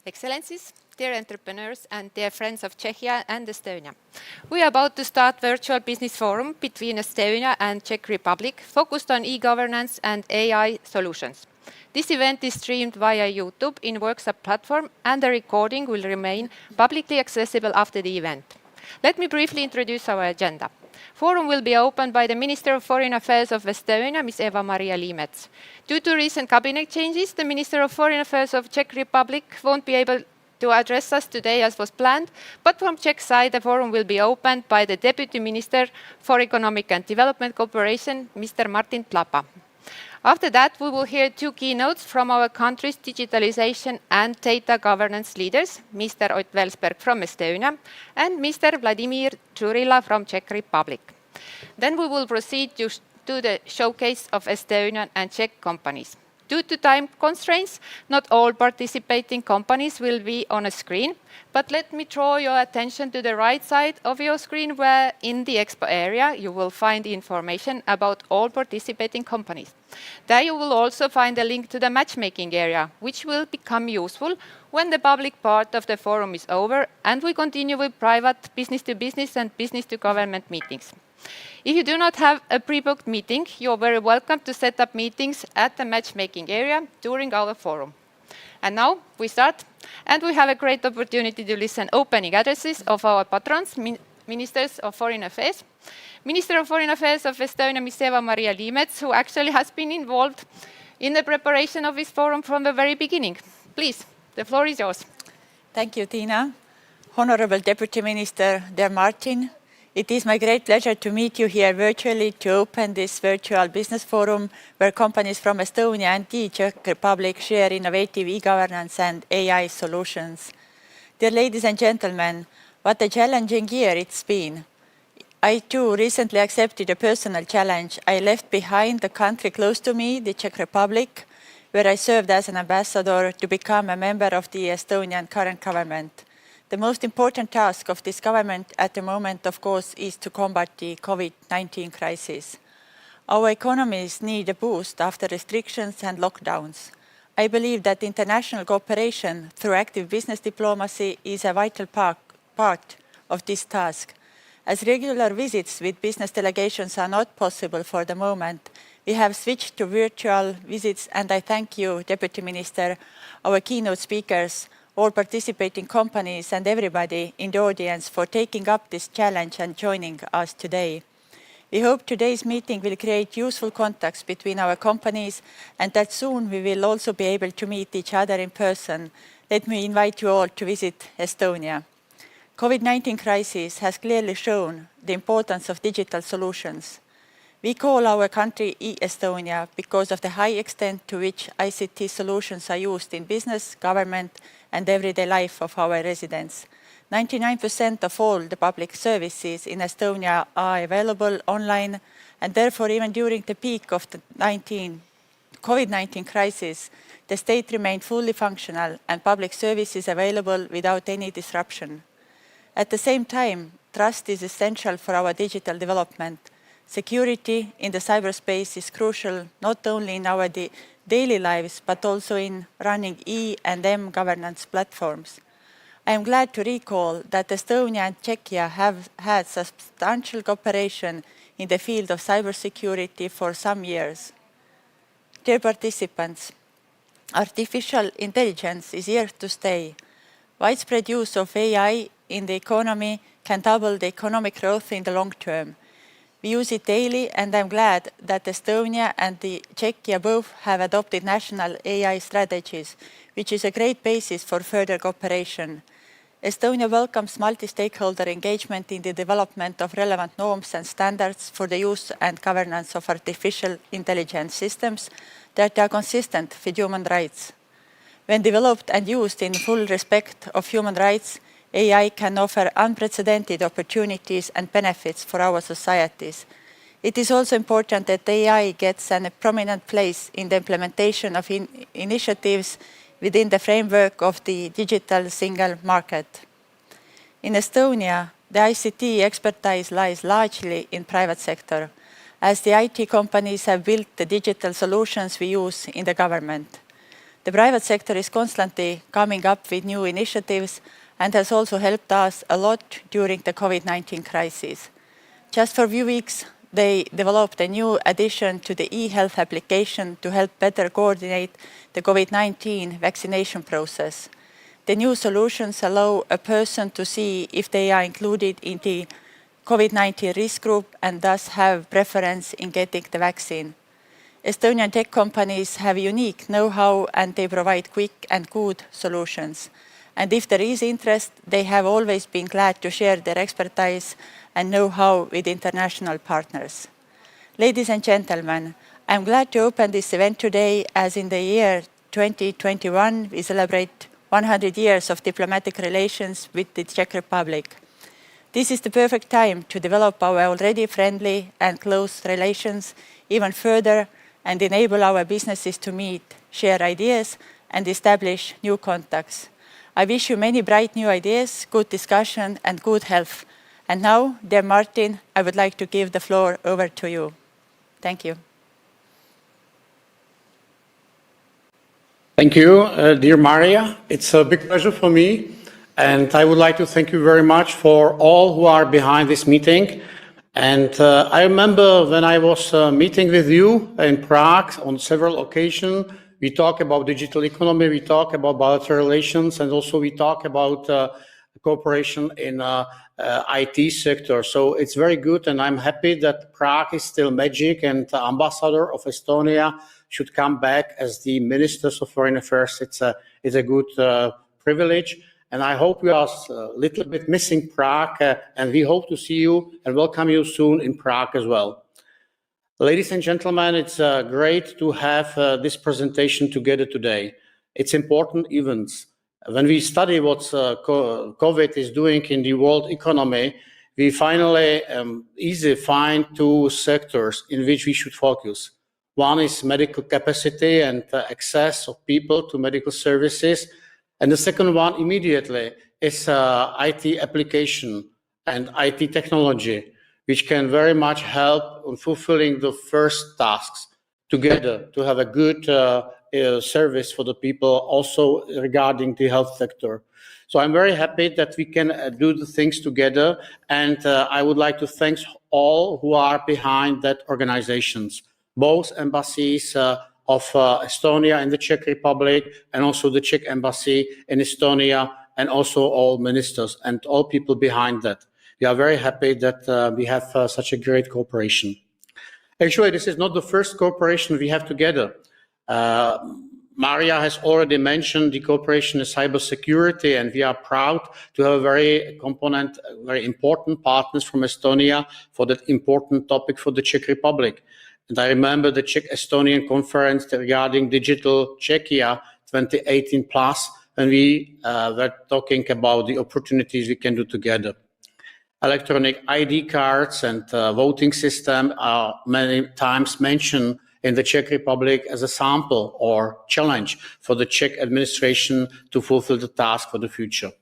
Excellencies, dear entrepreneurs and dear friends of Czechia and Estonia. We are about to start virtual business forum between Estonia and Czech Republic focused on e-governance and AI solutions. This event is streamed via YouTube in workshop platform and the recording will remain publicly accessible after the event. Let me briefly introduce our agenda. Forum will be opened by the Minister of Foreign Affairs of Estonia, Ms. Eva-Maria Liimets. Due to recent cabinet changes, the Minister of Foreign Affairs of Czech Republic won't be able to address us today as was planned, but from Czech side, the forum will be opened by the Deputy Minister for Economic and Development Cooperation, Mr. Martin Tlapa. After that, we will hear two keynotes from our country's digitalization and data governance leaders, Mr. Ott Welsberg from Estonia and Mr. Vladimir Jurila from Czech Republic. Then we will proceed to the showcase of Estonian and Czech companies. Due to time constraints, not all participating companies will be on a screen, but let me draw your attention to the right side of your screen where in the expo area you will find information about all participating companies. There you will also find a link to the matchmaking area, which will become useful when the public part of the forum is over and we continue with private business-to-business and business-to-government meetings. If you do not have a pre-booked meeting, you are very welcome to set up meetings at the matchmaking area during our forum. And now we start, and we have a great opportunity to listen opening addresses of our patrons, Ministers of Foreign Affairs. Minister of Foreign Affairs of Estonia, Ms. Eva-Maria Liimets, who actually has been involved in the preparation of this forum from the very beginning. Please, the floor is yours. Thank you, Tina. Honorable Deputy Minister, dear Martin, it is my great pleasure to meet you here virtually to open this virtual business forum where companies from Estonia and the Czech Republic share innovative e-governance and AI solutions. Dear ladies and gentlemen, what a challenging year it's been. I too recently accepted a personal challenge. I left behind the country close to me, the Czech Republic, where I served as an ambassador to become a member of the Estonian current government. The most important task of this government at the moment, of course, is to combat the COVID-19 crisis. Our economies need a boost after restrictions and lockdowns. I believe that international cooperation through active business diplomacy is a vital part of this task. As regular visits with business delegations are not possible for the moment, we have switched to virtual visits, and I thank you, Deputy Minister, our keynote speakers, all participating companies and everybody in the audience for taking up this challenge and joining us today. We hope today's meeting will create useful contacts between our companies and that soon we will also be able to meet each other in person. Let me invite you all to visit Estonia. COVID-19 crisis has clearly shown the importance of digital solutions. We call our country e-Estonia because of the high extent to which ICT solutions are used in business, government, and everyday life of our residents. 99% of all the public services in Estonia are available online, and therefore even during the peak of the COVID-19 crisis, the state remained fully functional and public services available without any disruption. At the same time, trust is essential for our digital development. Security in the cyberspace is crucial not only in our daily lives, but also in running E and M governance platforms. I am glad to recall that Estonia and Czechia have had substantial cooperation in the field of cybersecurity for some years. Dear participants, artificial intelligence is here to stay. Widespread use of AI in the economy can double the economic growth in the long term. We use it daily, and I'm glad that Estonia and the Czechia both have adopted national AI strategies, which is a great basis for further cooperation. Estonia welcomes multi-stakeholder engagement in the development of relevant norms and standards for the use and governance of artificial intelligence systems that are consistent with human rights. When developed and used in full respect of human rights, AI can offer unprecedented opportunities and benefits for our societies. It is also important that AI gets a prominent place in the implementation of initiatives within the framework of the digital single market. In Estonia, the ICT expertise lies largely in private sector, as the IT companies have built the digital solutions we use in the government. The private sector is constantly coming up with new initiatives and has also helped us a lot during the COVID-19 crisis. Just for a few weeks, they developed a new addition to the e-health application to help better coordinate the COVID-19 vaccination process. The new solutions allow a person to see if they are included in the COVID-19 risk group and thus have preference in getting the vaccine. Estonian tech companies have unique know-how and they provide quick and good solutions. And if there is interest, they have always been glad to share their expertise and know-how with international partners. Ladies and gentlemen, I'm glad to open this event today as in the year 2021 we celebrate 100 years of diplomatic relations with the Czech Republic. This is the perfect time to develop our already friendly and close relations even further and enable our businesses to meet, share ideas, and establish new contacts. I wish you many bright new ideas, good discussion, and good health. And now, dear Martin, I would like to give the floor over to you. Thank you. Thank you, dear Maria. It's a big pleasure for me. And I would like to thank you very much for all who are behind this meeting. And I remember when I was meeting with you in Prague on several occasions, we talk about digital economy, we talk about bilateral relations, and also we talk about cooperation in IT sector. So it's very good, and I'm happy that Prague is still magic, and the ambassador of Estonia should come back as the Ministers of Foreign Affairs. It's a good privilege. And I hope you are a little bit missing Prague, and we hope to see you and welcome you soon in Prague as well. Ladies and gentlemen, it's great to have this presentation together today. It's important events. When we study what COVID is doing in the world economy, we finally easily find two sectors in which we should focus. One is medical capacity and access of people to medical services. And the second one immediately is IT application and IT technology, which can very much help in fulfilling the first tasks together to have a good service for the people, also regarding the health sector. So I'm very happy that we can do the things together. And I would like to thank all who are behind that organizations, both embassies of Estonia and the Czech Republic, and also the Czech embassy in Estonia, and also all ministers and all people behind that. We are very happy that we have such a great cooperation. Actually, this is not the first cooperation we have together. Maria has already mentioned the cooperation in cybersecurity, and we are proud to have very important partners from Estonia for that important topic for the Czech Republic. And I remember the Czech-Estonian conference regarding Digital Czechia 2018 plus, when we were talking about the opportunities we can do together. Electronic ID cards and voting system are many times mentioned in the Czech Republic as a sample or challenge for the Czech administration to fulfill the task for the future.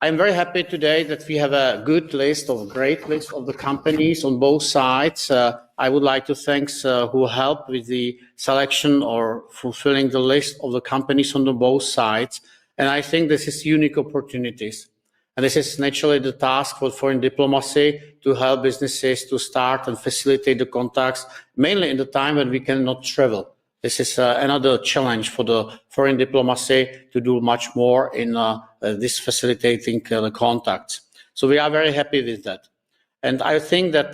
I'm very happy today that we have a great list of the companies on both sides. I would like to thank who helped with the selection or fulfilling the list of the companies on the both sides. And I think this is unique opportunities. And this is naturally the task for foreign diplomacy to help businesses to start and facilitate the contacts, mainly in the time when we cannot travel. This is another challenge for the foreign diplomacy to do much more in this facilitating the contacts. So we are very happy with that. And I think that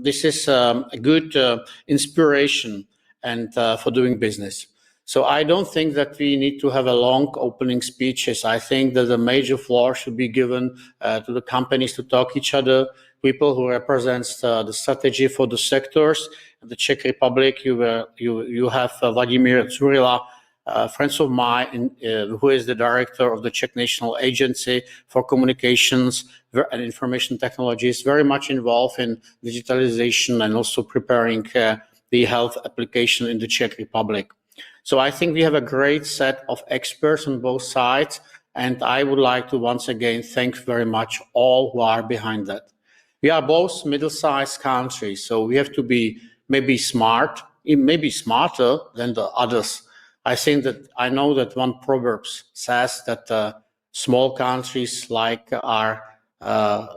this is a good inspiration and for doing business. So I don't think that we need to have a long opening speeches. I think that the major floor should be given to the companies to talk each other, people who represent the strategy for the sectors. In the Czech Republic, you have Vladimir, Jurila, friends of mine, who is the director of the Czech National Agency for Communications and Information Technologies, very much involved in digitalization and also preparing the health application in the Czech Republic. So I think we have a great set of experts on both sides, and I would like to once again thank very much all who are behind that. We are both middle-sized countries, so we have to be maybe smart, maybe smarter than the others. I know that one proverb says that small countries like our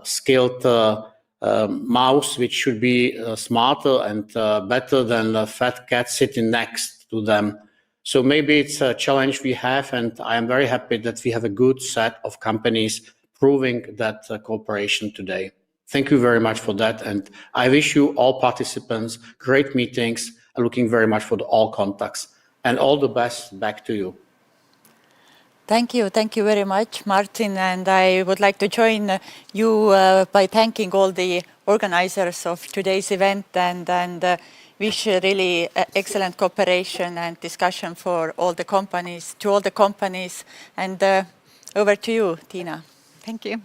skilled mouse, which should be smarter and better than a fat cat sitting next to them. So maybe it's a challenge we have, and I am very happy that we have a good set of companies proving that cooperation today. Thank you very much for that, and I wish you all participants great meetings. I'm looking very much for all contacts, and all the best. Back to you. Thank you very much, Martin. And I would like to join you by thanking all the organizers of today's event and wish really excellent cooperation and discussion for all the companies, And over to you, Tiina. Thank you.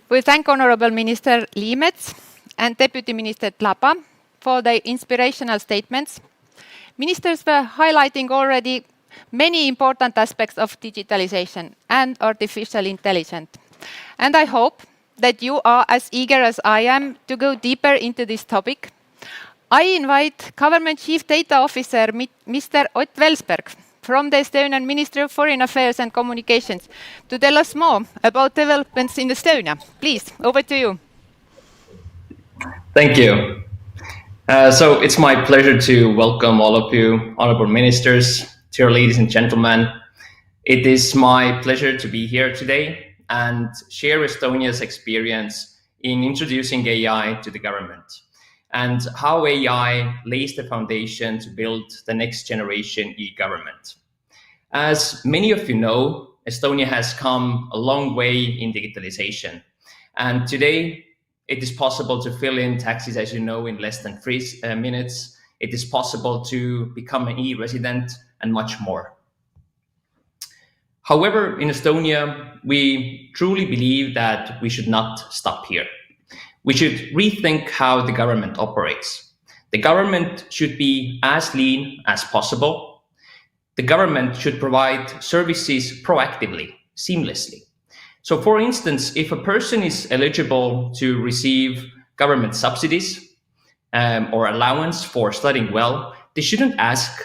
We thank Honorable Minister Liimets and Deputy Minister Tlapa for their inspirational statements. Ministers were highlighting already many important aspects of digitalization and artificial intelligence. And I hope that you are as eager as I am to go deeper into this topic. I invite Government Chief Data Officer Mr. Ott Welsberg from the Estonian Ministry of Foreign Affairs and Communications to tell us more about developments in Estonia. Please, over to you. Thank you. So it's my pleasure to welcome all of you, honorable ministers, dear ladies and gentlemen. It is my pleasure to be here today and share Estonia's experience in introducing AI to the government and how AI lays the foundation to build the next generation e-government. As many of you know, Estonia has come a long way in digitalization. And today, it is possible to fill in taxes, as you know, in less than 3 minutes. It is possible to become an e-resident and much more. However, in Estonia, we truly believe that we should not stop here. We should rethink how the government operates. The government should be as lean as possible. The government should provide services proactively, seamlessly. So for instance, if a person is eligible to receive government subsidies or allowance for studying well, they shouldn't ask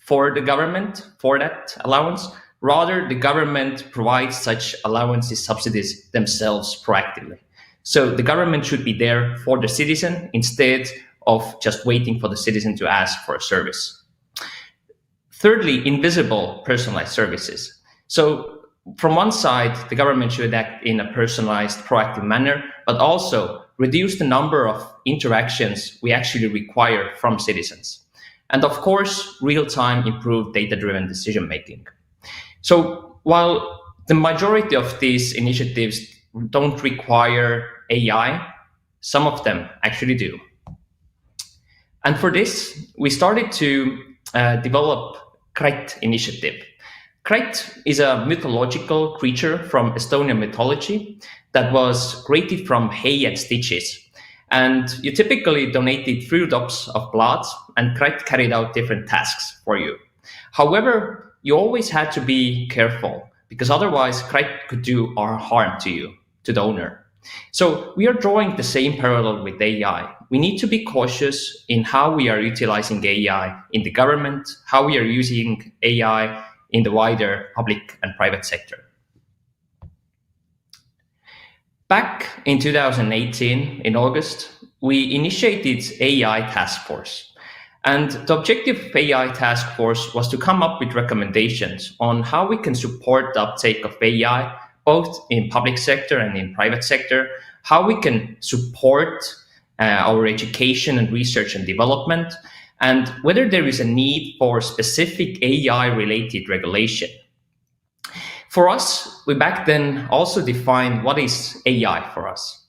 for the government for that allowance. Rather, the government provides such allowances, subsidies themselves proactively. So the government should be there for the citizen instead of just waiting for the citizen to ask for a service. Thirdly, invisible personalized services. So from one side, the government should act in a personalized, proactive manner, but also reduce the number of interactions we actually require from citizens. And of course, real-time improved data-driven decision-making. So while the majority of these initiatives don't require AI, some of them actually do. And for this, we started to develop Krait initiative. Krait is a mythological creature from Estonian mythology that was created from hay and stitches. And you typically donated 3 drops of blood, and Krait carried out different tasks for you. However, you always had to be careful, because otherwise Krait could do harm to you, to the owner. So we are drawing the same parallel with AI. We need to be cautious in how we are utilizing AI in the government, how we are using AI in the wider public and private sector. Back in 2018, in August, we initiated AI Task Force. And the objective of AI Task Force was to come up with recommendations on how we can support the uptake of AI, both in public sector and in private sector, how we can support our education and research and development, and whether there is a need for specific AI-related regulation. For us, we back then also defined what is AI for us.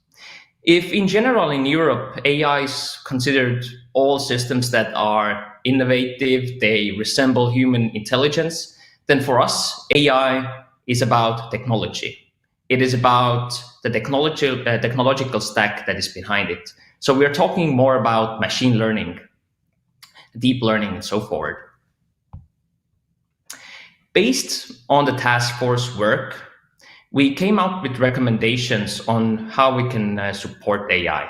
If in general in Europe, AI is considered all systems that are innovative, they resemble human intelligence, then for us, AI is about technology. It is about the technological stack that is behind it. So we're talking more about machine learning, deep learning, and so forth. Based on the task force work, we came up with recommendations on how we can support AI.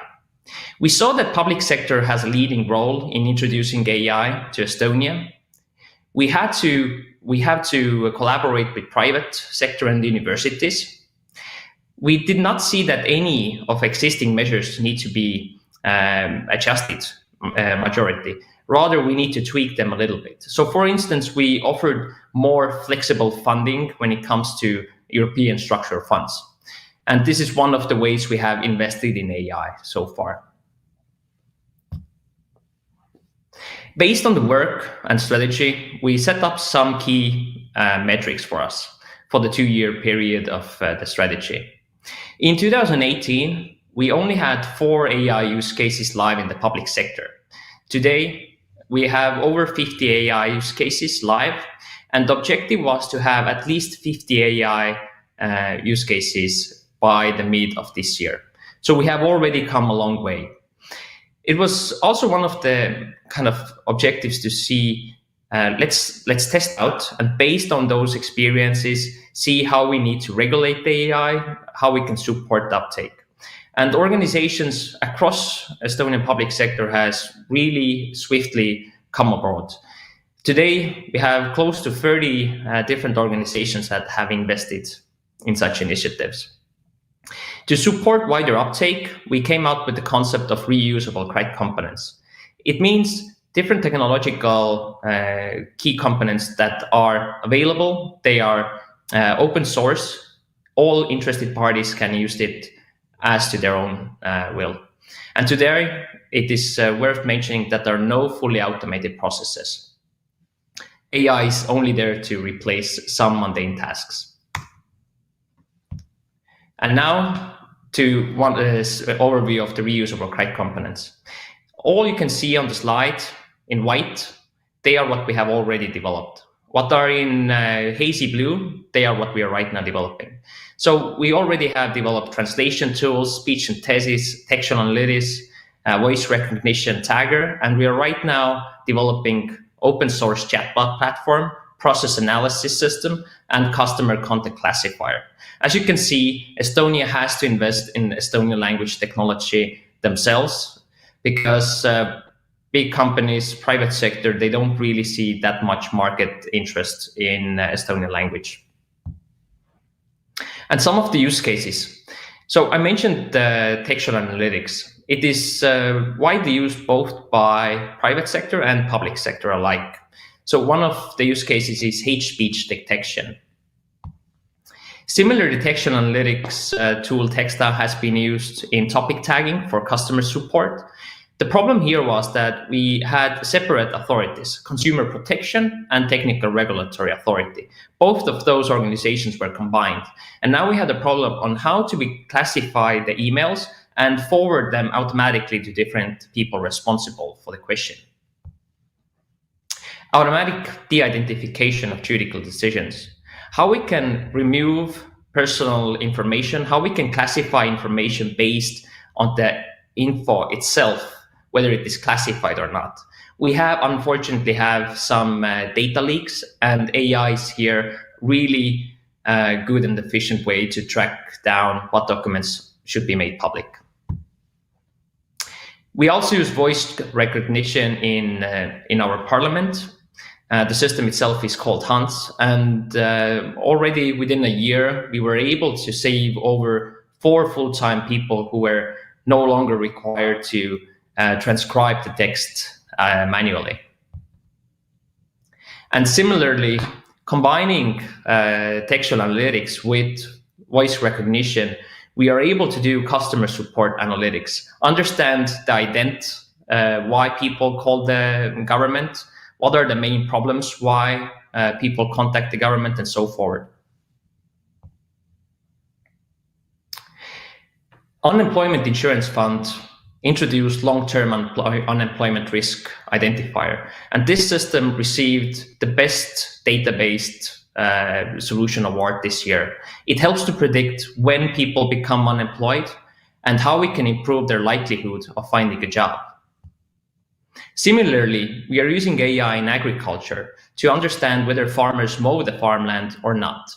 We saw that public sector has a leading role in introducing AI to Estonia. We have to collaborate with private sector and universities. We did not see that any of existing measures need to be adjusted majority. Rather, we need to tweak them a little bit. So, for instance, we offered more flexible funding when it comes to European structural funds. And this is one of the ways we have invested in AI so far. Based on the work and strategy, we set up some key metrics for us for the 2-year period of the strategy. In 2018, we only had 4 AI use cases live in the public sector. Today, we have over 50 AI use cases live, and the objective was to have at least 50 AI use cases by the mid of this year. So we have already come a long way. It was also one of the kind of objectives to see, let's test out, and based on those experiences, see how we need to regulate the AI, how we can support the uptake. And organizations across Estonian public sector has really swiftly come abroad. Today, we have close to 30 different organizations that have invested in such initiatives. To support wider uptake, we came out with the concept of reusable credit components. It means different technological key components that are available. They are open source. All interested parties can use it as to their own will. And today, it is worth mentioning that there are no fully automated processes. AI is only there to replace some mundane tasks. And now to one overview of the reusable credit components. All you can see on the slide in white, they are what we have already developed. What are in hazy blue, they are what we are right now developing. So we already have developed translation tools, speech synthesis, textual analytics, voice recognition tagger, and we are right now developing open source chatbot platform, process analysis system, and customer content classifier. As you can see, Estonia has to invest in Estonian language technology themselves because big companies, private sector, they don't really see that much market interest in Estonian language. And some of the use cases. So I mentioned the textual analytics. It is widely used both by private sector and public sector alike. So one of the use cases is hate speech detection. Similar detection analytics tool Texta has been used in topic tagging for customer support. The problem here was that we had separate authorities, consumer protection and technical regulatory authority. Both of those organizations were combined. And now we had a problem on how to classify the emails and forward them automatically to different people responsible for the question. Automatic de-identification of judicial decisions. How we can remove personal information, how we can classify information based on the info itself, whether it is classified or not. We have, unfortunately, have some data leaks, and AI is here really good and efficient way to track down what documents should be made public. We also use voice recognition in our parliament. The system itself is called Hans, and already within a year, we were able to save over 4 full-time people who were no longer required to transcribe the text manually. And similarly, combining textual analytics with voice recognition, we are able to do customer support analytics, understand the ident, why people call the government, what are the main problems, why people contact the government, and so forth. Unemployment Insurance Fund introduced long-term unemployment risk identifier, and this system received the best data-based solution award this year. It helps to predict when people become unemployed and how we can improve their likelihood of finding a job. Similarly, we are using AI in agriculture to understand whether farmers mow the farmland or not.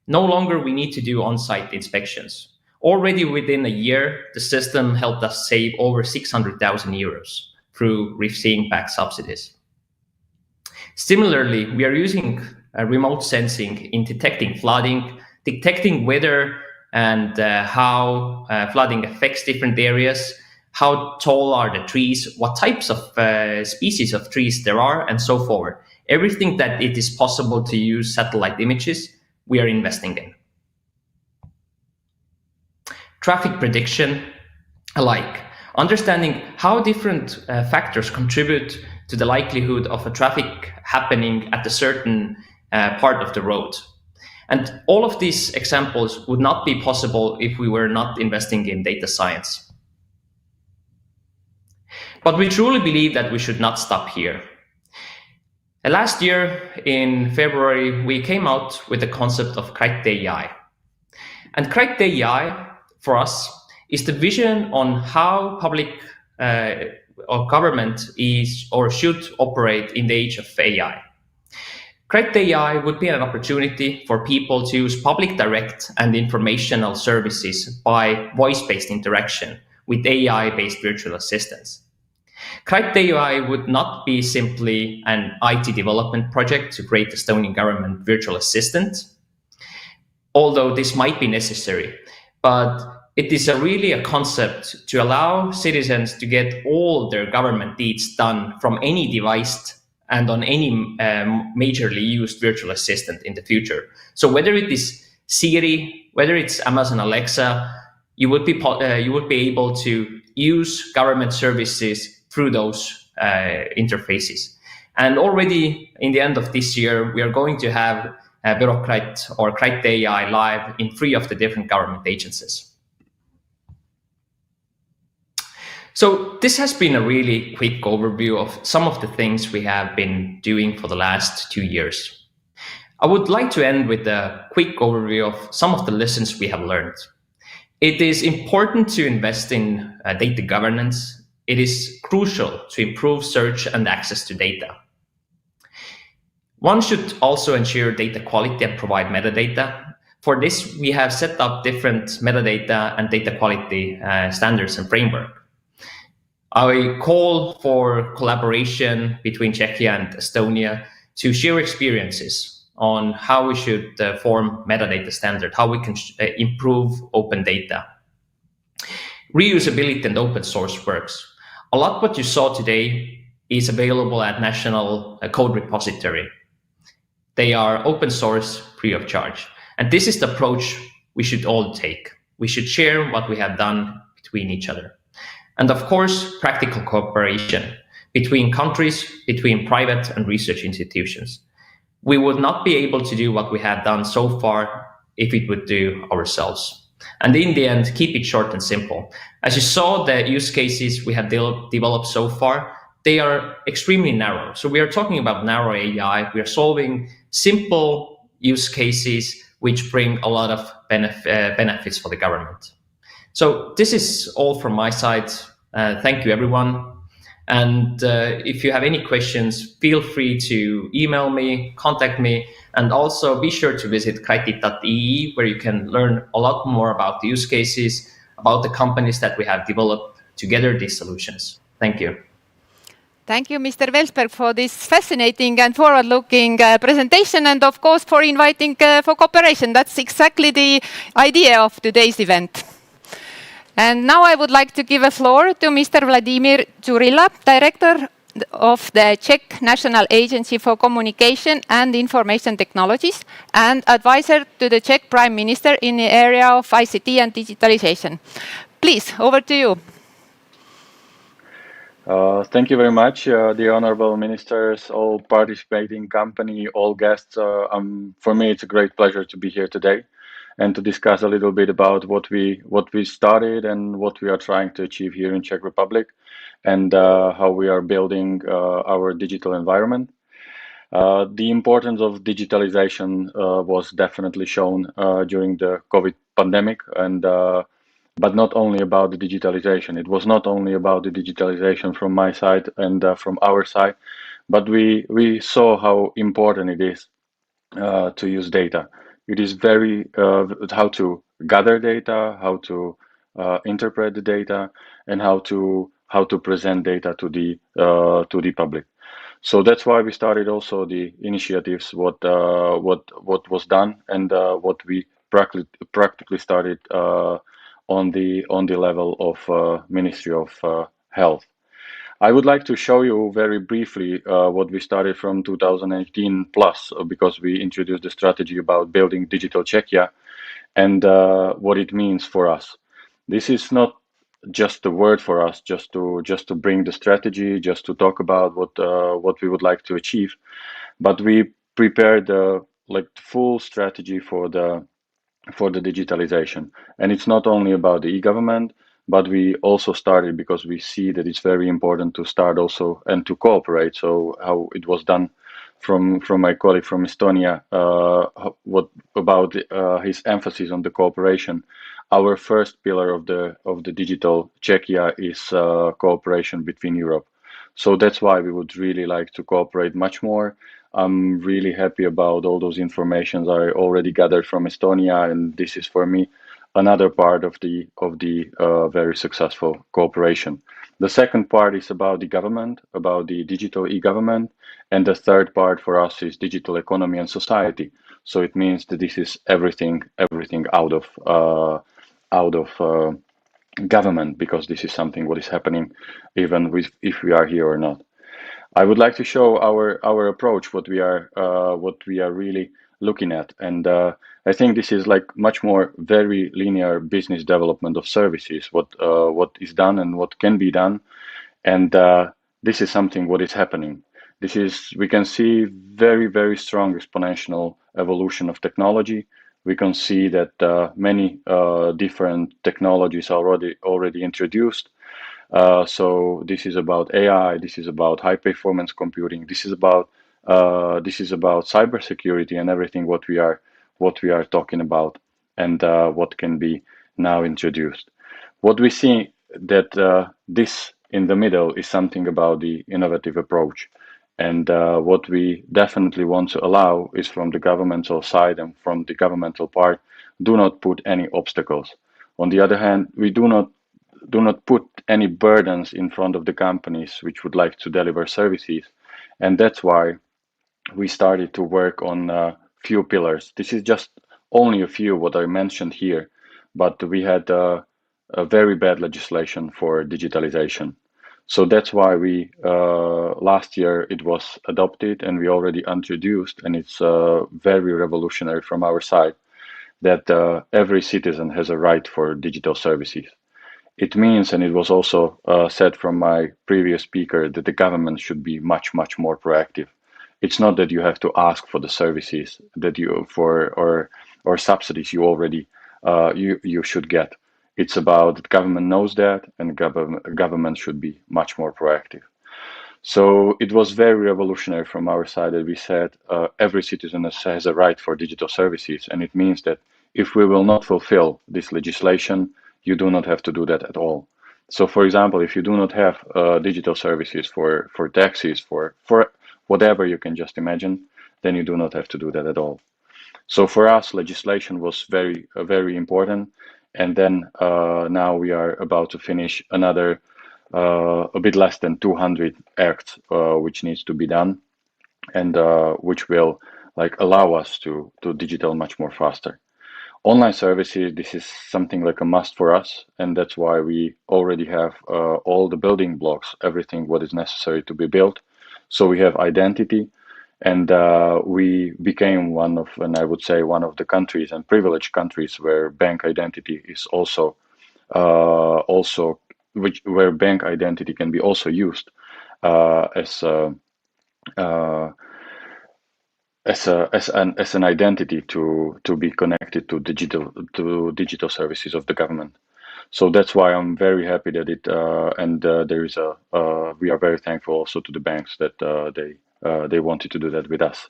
No longer we need to do on-site inspections. Already within a year, the system helped us save over 600,000 euros through receiving back subsidies. Similarly, we are using remote sensing in detecting flooding, detecting weather and how flooding affects different areas, how tall are the trees, what types of species of trees there are, and so forth. Everything that it is possible to use satellite images, we are investing in. Traffic prediction alike, understanding how different factors contribute to the likelihood of a traffic happening at a certain part of the road. And all of these examples would not be possible if we were not investing in data science. But we truly believe that we should not stop here. Last year, in February, we came out with the concept of Krite AI. And Krite AI, for us, is the vision on how public or government is or should operate in the age of AI. Krite AI would be an opportunity for people to use public direct and informational services by voice-based interaction with AI-based virtual assistants. Krite AI would not be simply an IT development project to create Estonian government virtual assistant, although this might be necessary, but it is really a concept to allow citizens to get all their government needs done from any device and on any majorly used virtual assistant in the future. So whether it is Siri, whether it's Amazon Alexa, you would be able to use government services through those interfaces. And already in the end of this year, we are going to have Bureaucrat or Krite AI live in 3 of the different government agencies. So this has been a really quick overview of some of the things we have been doing for the last 2 years. I would like to end with a quick overview of some of the lessons we have learned. It is important to invest in data governance. It is crucial to improve search and access to data. One should also ensure data quality and provide metadata. For this, we have set up different metadata and data quality standards and framework. I call for collaboration between Czechia and Estonia to share experiences on how we should form metadata standard, how we can improve open data. Reusability and open source works. A lot what you saw today is available at National Code Repository. They are open source, free of charge. And this is the approach we should all take. We should share what we have done between each other. And of course, practical cooperation between countries, between private and research institutions. We would not be able to do what we have done so far if we would do ourselves. And in the end, keep it short and simple. As you saw, the use cases we have developed so far, they are extremely narrow. So we are talking about narrow AI. We are solving simple use cases which bring a lot of benefits for the government. So this is all from my side. Thank you, everyone. And if you have any questions, feel free to email me, contact me, and also be sure to visit krite.ee, where you can learn a lot more about the use cases, about the companies that we have developed together these solutions. Thank you. Thank you, Mr. Welsberg, for this fascinating and forward-looking presentation, and of course for inviting for cooperation. That's exactly the idea of today's event. And now I would like to give a floor to Mr. Vladimir Jurila, Director of the Czech National Agency for Communication and Information Technologies and advisor to the Czech Prime Minister in the area of ICT and digitalization. Please, over to you. Thank you very much, the honorable ministers, all participating company, all guests. For me, it's a great pleasure to be here today and to discuss a little bit about what we started and what we are trying to achieve here in Czech Republic, and how we are building our digital environment. The importance of digitalization was definitely shown during the COVID pandemic, and but not only about the digitalization. It was not only about the digitalization from my side and from our side, but we saw how important it is to use data. It is very how to gather data, how to interpret the data, and how to present data to the public. So that's why we started also the initiatives, what was done, and what we practically started on the level of Ministry of Health. I would like to show you very briefly what we started from 2018 plus, because we introduced the strategy about building digital Czechia and what it means for us. This is not just a word for us, just to bring the strategy, just to talk about what we would like to achieve, but we prepared like full strategy for the digitalization. And it's not only about the e-government, but we also started because we see that it's very important to start also and to cooperate. So how it was done from my colleague from Estonia, what about his emphasis on the cooperation. Our first pillar of the digital Czechia is cooperation between Europe. So that's why we would really like to cooperate much more. I'm really happy about all those informations I already gathered from Estonia, and this is for me another part of the very successful cooperation. The second part is about the government, about the digital e-government, and the third part for us is digital economy and society. So it means that this is everything out of government, because this is something what is happening even if we are here or not. I would like to show our approach, what we are really looking at, and I think this is like much more very linear business development of services, what is done and what can be done, and this is something what is happening. We can see very strong exponential evolution of technology. We can see that many different technologies are already introduced. So this is about AI. This is about high performance computing. This is about cybersecurity and everything what we are talking about, and what can be now introduced. What we see that this in the middle is something about the innovative approach, and what we definitely want to allow is from the governmental side and from the governmental part, do not put any obstacles. On the other hand, we do not put any burdens in front of the companies which would like to deliver services. And that's why we started to work on a few pillars. This is just only a few what I mentioned here, but we had a very bad legislation for digitalization. So that's why we last year it was adopted and we already introduced, and it's very revolutionary from our side, that every citizen has a right for digital services. It means, and it was also said from my previous speaker, that the government should be much more proactive. It's not that you have to ask for the services that or subsidies you already you should get. It's about the government knows that, and government should be much more proactive. So it was very revolutionary from our side that we said every citizen has a right for digital services, and it means that if we will not fulfill this legislation, you do not have to do that at all. So, for example, if you do not have digital services for taxis, for whatever you can just imagine, then you do not have to do that at all. So for us, legislation was very important. And then now we are about to finish another a bit less than 200 acts which needs to be done, and which will like allow us to digital much more faster. Online services, this is something like a must for us, and that's why we already have all the building blocks, everything what is necessary to be built. So we have identity, and we became one of, and I would say one of the countries and privileged countries where bank identity is also where bank identity can be also used as an identity to be connected to digital services of the government. So that's why I'm very happy that there is we are very thankful also to the banks that they wanted to do that with us.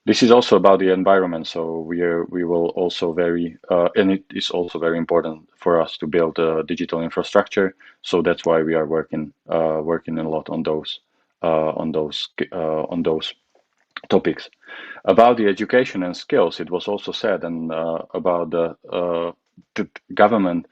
This is also about the environment. So we will also and it is also very important for us to build a digital infrastructure. So that's why we are working a lot on those topics. About the education and skills, it was also said, and about the government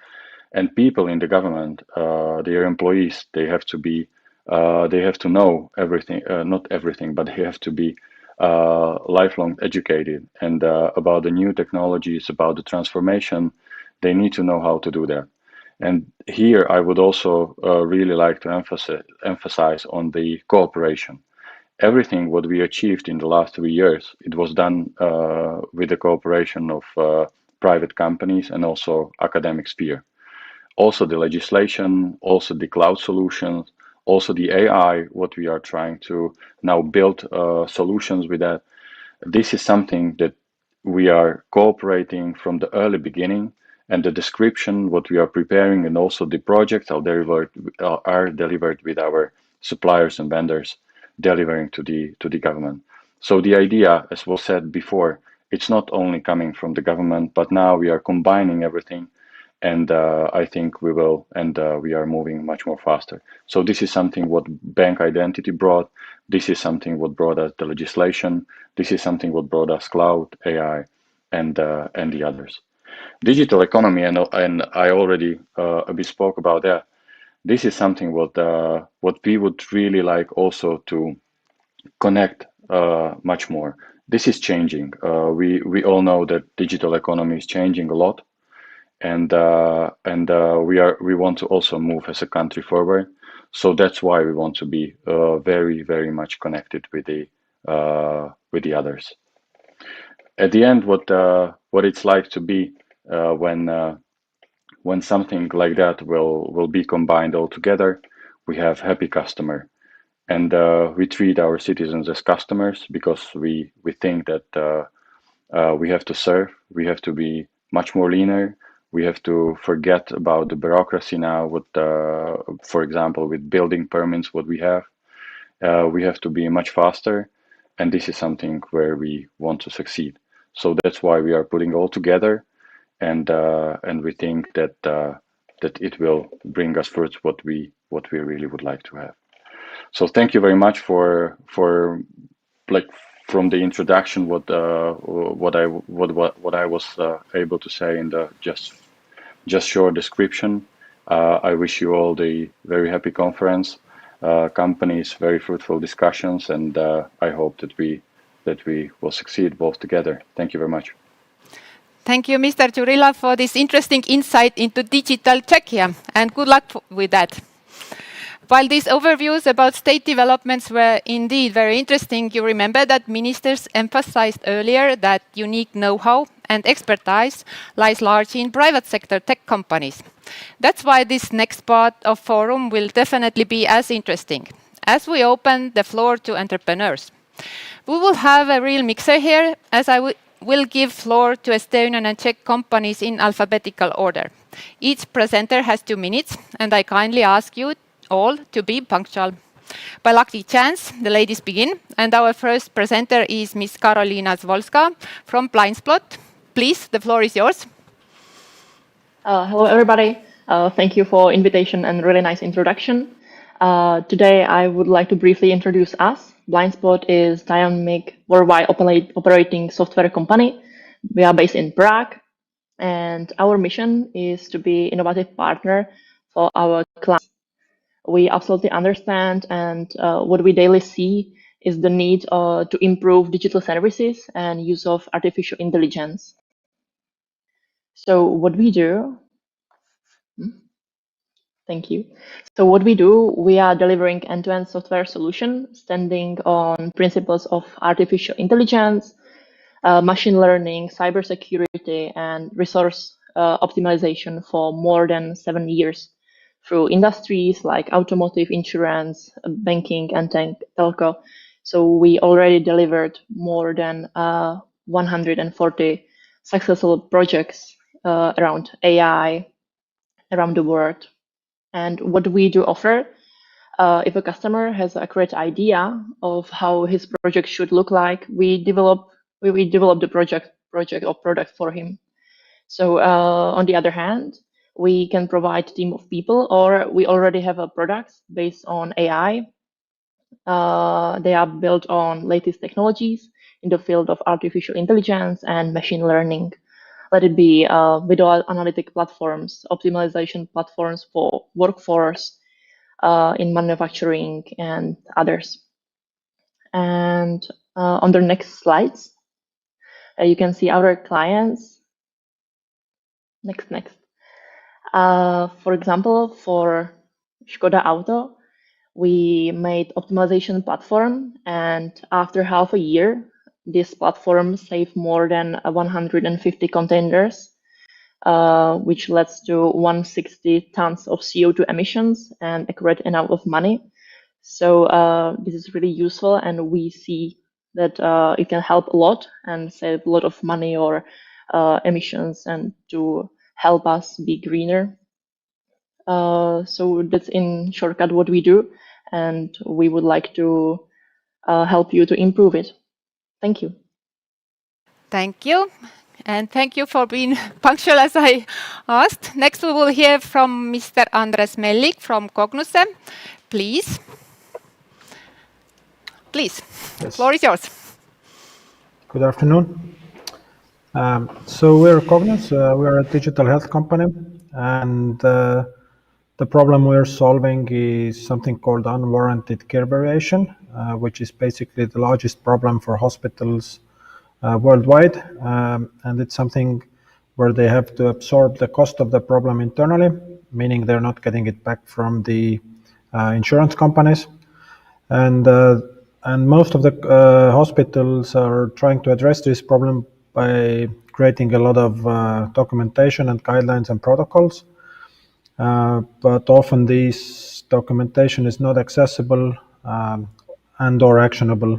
and people in the government, their employees, they have to be they have to know everything, not everything, but they have to be lifelong educated and about the new technologies, about the transformation. They need to know how to do that. And here I would also really like to emphasize on the cooperation. Everything what we achieved in the last 3 years, it was done with the cooperation of private companies and also academic sphere. Also the legislation, also the cloud solutions, also the AI, what we are trying to now build solutions with that. This is something that we are cooperating from the early beginning, and the description, what we are preparing, and also the projects are delivered with our suppliers and vendors, delivering to the government. So the idea, as was said before, it's not only coming from the government, but now we are combining everything, and I think we will, and we are moving much more faster. So this is something what bank identity brought. This is something what brought us the legislation. This is something what brought us cloud, AI, and the others. Digital economy, and I already a bit spoke about that. This is something what we would really like also to connect much more. This is changing. We all know that digital economy is changing a lot, and we want to also move as a country forward. So that's why we want to be very much connected with the others. At the end, what it's like to be when something like that will be combined all together. We have happy customer, and we treat our citizens as customers because we think that we have to serve. We have to be much more leaner. We have to forget about the bureaucracy now. For example, with building permits, what we have to be much faster, and this is something where we want to succeed. So that's why we are putting all together, and we think that it will bring us fruits what we really would like to have. So thank you very much for like from the introduction what I was able to say in the just short description. I wish you all the very happy conference, companies, very fruitful discussions, and I hope that we will succeed both together. Thank you very much. Thank you, Mr. Jurila, for this interesting insight into digital Czechia, and good luck with that. While these overviews about state developments were indeed very interesting, you remember that ministers emphasized earlier that unique know-how and expertise lies largely in private sector tech companies. That's why this next part of forum will definitely be as interesting, as we open the floor to entrepreneurs. We will have a real mixer here, as I will give floor to Estonian and Czech companies in alphabetical order. Each presenter has 2 minutes, and I kindly ask you all to be punctual. By lucky chance, the ladies begin, and our first presenter is Miss Karolina Zwolska from Blindspot. Please, the floor is yours. Hello, everybody. Thank you for invitation and really nice introduction. Today, I would like to briefly introduce us. Blindspot is dynamic worldwide operating software company. We are based in Prague, and our mission is to be innovative partner for our clients. We absolutely understand, and what we daily see is the need to improve digital services and use of artificial intelligence. So what we do, thank you. So what we do, we are delivering end-to-end software solution standing on principles of artificial intelligence, machine learning, cybersecurity, and resource optimization for more than 7 years through industries like automotive, insurance, banking, and telco. So we already delivered more than 140 successful projects around AI around the world. And what we do offer, if a customer has a great idea of how his project should look like, we develop the project or product for him. So on the other hand, we can provide a team of people, or we already have a products based on AI. They are built on latest technologies in the field of artificial intelligence and machine learning. Let it be video analytic platforms, optimization platforms for workforce, in manufacturing and others. And on the next slides, you can see our clients. Next. For example, for Škoda Auto, we made optimization platform, and after half a year, this platform saved more than 150 containers, which leads to 160 tons of CO2 emissions and a great amount of money. So this is really useful, and we see that it can help a lot and save a lot of money or emissions, and to help us be greener. So that's in shortcut what we do, and we would like to help you to improve it. Thank you. Thank you. And thank you for being punctual as I asked. Next, we will hear from Mr. Andres Mellik from Cognuse. Please. Please, Yes. floor is yours. Good afternoon. So we're Cognus, we're a digital health company, and the problem we're solving is something called unwarranted care variation, which is basically the largest problem for hospitals worldwide, and it's something where they have to absorb the cost of the problem internally, meaning they're not getting it back from the insurance companies. And most of the hospitals are trying to address this problem by creating a lot of documentation and guidelines and protocols. But often this documentation is not accessible and or actionable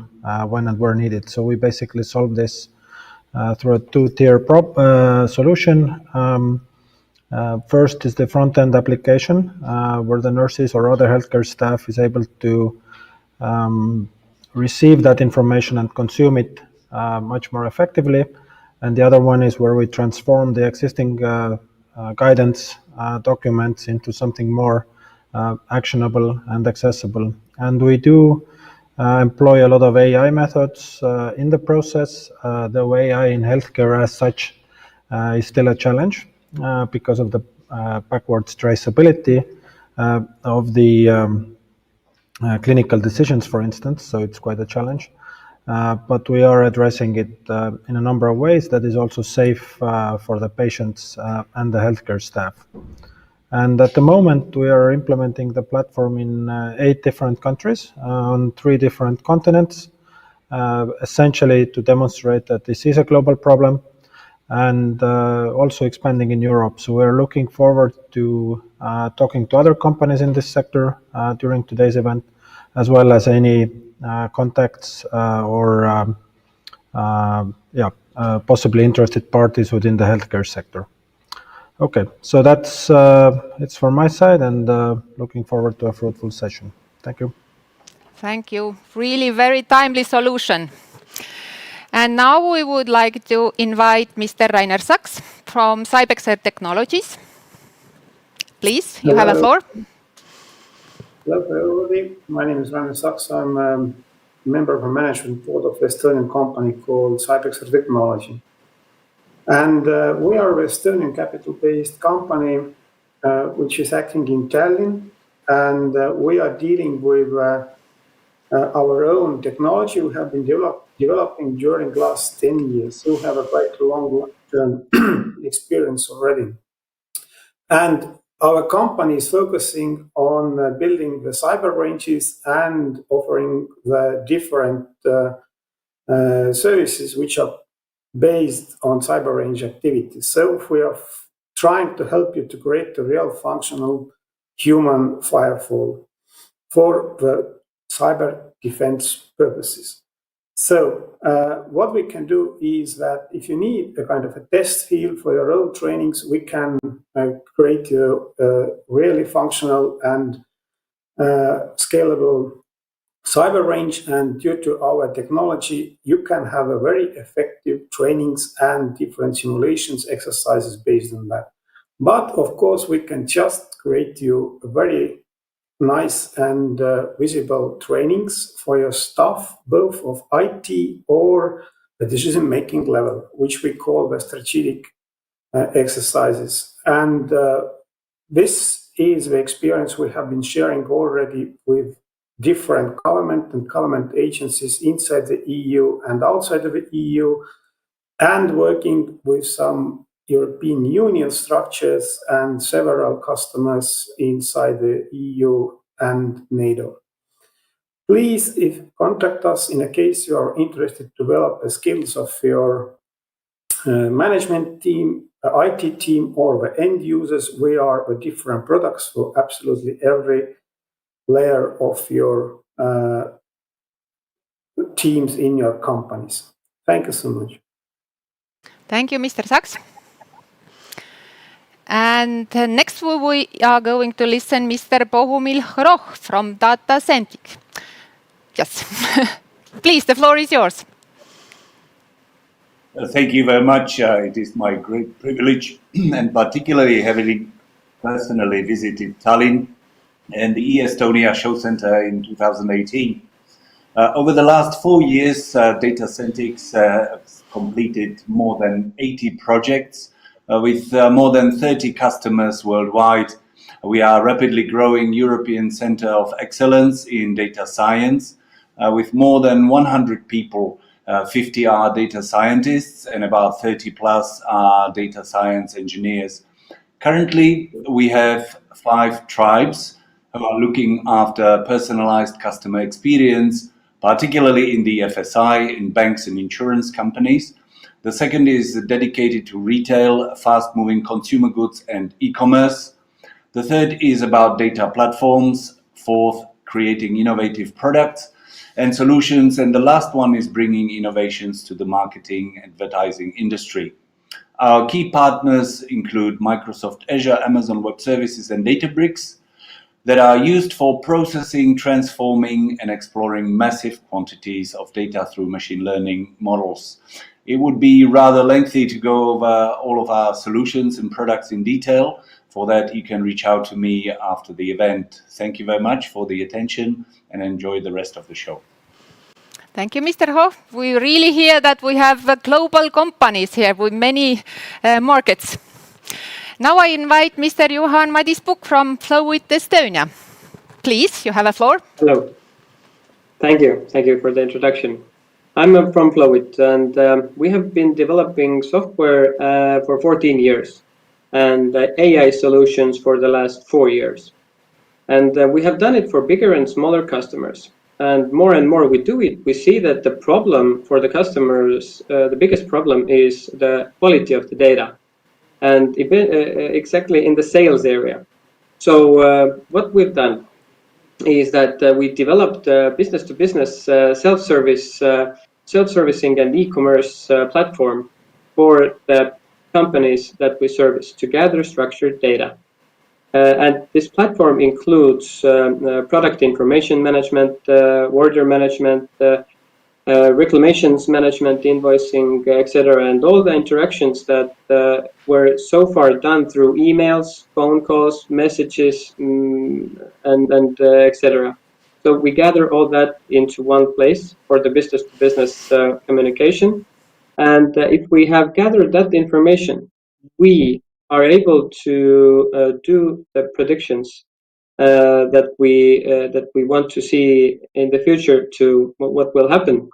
when and where needed. So we basically solve this through a two-tier solution. First is the front-end application, where the nurses or other healthcare staff is able to receive that information and consume it much more effectively. And the other one is where we transform the existing guidance documents into something more actionable and accessible. And we do employ a lot of AI methods in the process, though AI in healthcare as such is still a challenge because of the backwards traceability of the clinical decisions, for instance, so it's quite a challenge. But we are addressing it in a number of ways that is also safe for the patients and the healthcare staff. And at the moment, we are implementing the platform in 8 different countries on 3 different continents, essentially to demonstrate that this is a global problem, and also expanding in Europe. So we're looking forward to talking to other companies in this sector during today's event, as well as any contacts or possibly interested parties within the healthcare sector. Okay, so that's it's from my side, and looking forward to a fruitful session. Thank you. Thank you. Really very timely solution. And now we would like to invite Mr. Rainer Sachs from Cybexer Technologies. Please, you have a floor. Hello everybody, my name is Rainer Sachs. I'm a member of the management board of an Estonian company called Cybexer Technology. And we are an Estonian capital-based company which is acting in Tallinn, and we are dealing with our own technology we have been developing during the last 10 years. So we have a quite long experience already. And our company is focusing on building the cyber ranges and offering the different services which are based on cyber range activities. So we are trying to help you to create a real functional human firewall for the cyber defense purposes. So what we can do is that if you need a kind of a test field for your own trainings, we can create a really functional and scalable cyber range. And due to our technology, you can have a very effective trainings and different simulations exercises based on that. But of course, we can just create you a very nice and visible trainings for your staff, both of IT or the decision-making level, which we call the strategic exercises. And this is the experience we have been sharing already with different government and government agencies inside the EU and outside of the EU, and working with some European Union structures and several customers inside the EU and NATO. Please, contact us in a case you are interested to develop the skills of your management team, IT team, or the end users. We are the different products for absolutely every layer of your teams in your companies. Thank you so much. Thank you, Mr. Sachs. And next we are going to listen Mr. Bohumil Roch from Data Centric. Yes, please, the floor is yours. Thank you very much. It is my great privilege and particularly having personally visited Tallinn and the Estonia Show Center in 2018. Over the last 4 years, Data Centrics has completed more than 80 projects with more than 30 customers worldwide. We are rapidly growing European Center of Excellence in data science with more than 100 people. 50 are data scientists and about 30 plus are data science engineers. Currently, we have 5 tribes who are looking after personalized customer experience, particularly in the FSI, in banks and insurance companies. The second is dedicated to retail, fast-moving consumer goods and e-commerce. The third is about data platforms. Fourth, creating innovative products and solutions. And the last one is bringing innovations to the marketing and advertising industry. Our key partners include Microsoft Azure, Amazon Web Services, and Databricks that are used for processing, transforming, and exploring massive quantities of data through machine learning models. It would be rather lengthy to go over all of our solutions and products in detail. For that, you can reach out to me after the event. Thank you very much for the attention and enjoy the rest of the show. Thank you, Mr. Ho. We really hear that we have global companies here with many markets. Now I invite Mr. Juhan Madisbuk from Flowit Estonia. Please, you have a floor. Hello. Thank you. Thank you for the introduction. I'm from Flowit, and we have been developing software for 14 years and AI solutions for the last 4 years. And we have done it for bigger and smaller customers. And more we do it, we see that the problem for the customers, the biggest problem is the quality of the data, and exactly in the sales area. So what we've done is that we developed a business-to-business self-servicing and e-commerce platform for the companies that we service to gather structured data. And this platform includes product information management, order management, reclamations management, invoicing, etc., and all the interactions that were so far done through emails, phone calls, messages, and etc. So we gather all that into one place for the business-to-business communication. And if we have gathered that information, we are able to do the predictions that we want to see in the future to what will happen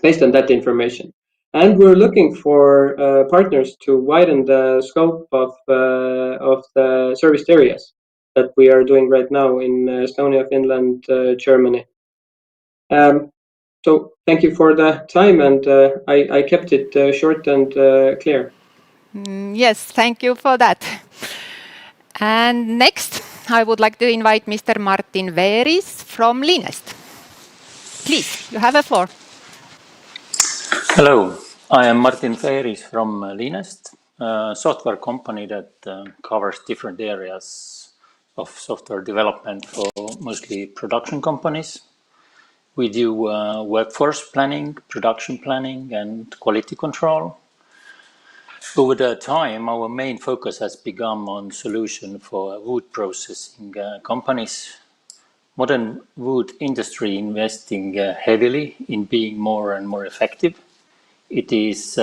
based on that information. And we're looking for partners to widen the scope of the serviced areas that we are doing right now in Estonia, Finland, Germany. So thank you for the time, and I kept it short and clear. Yes, thank you for that. And next, I would like to invite Mr. Martin Ferris from Linest. Please, you have a floor. Hello, I am Martin Ferris from Linest, a software company that covers different areas of software development for mostly production companies. We do workforce planning, production planning, and quality control. Over the time, our main focus has become on solution for wood processing companies. Modern wood industry investing heavily in being more and more effective. It is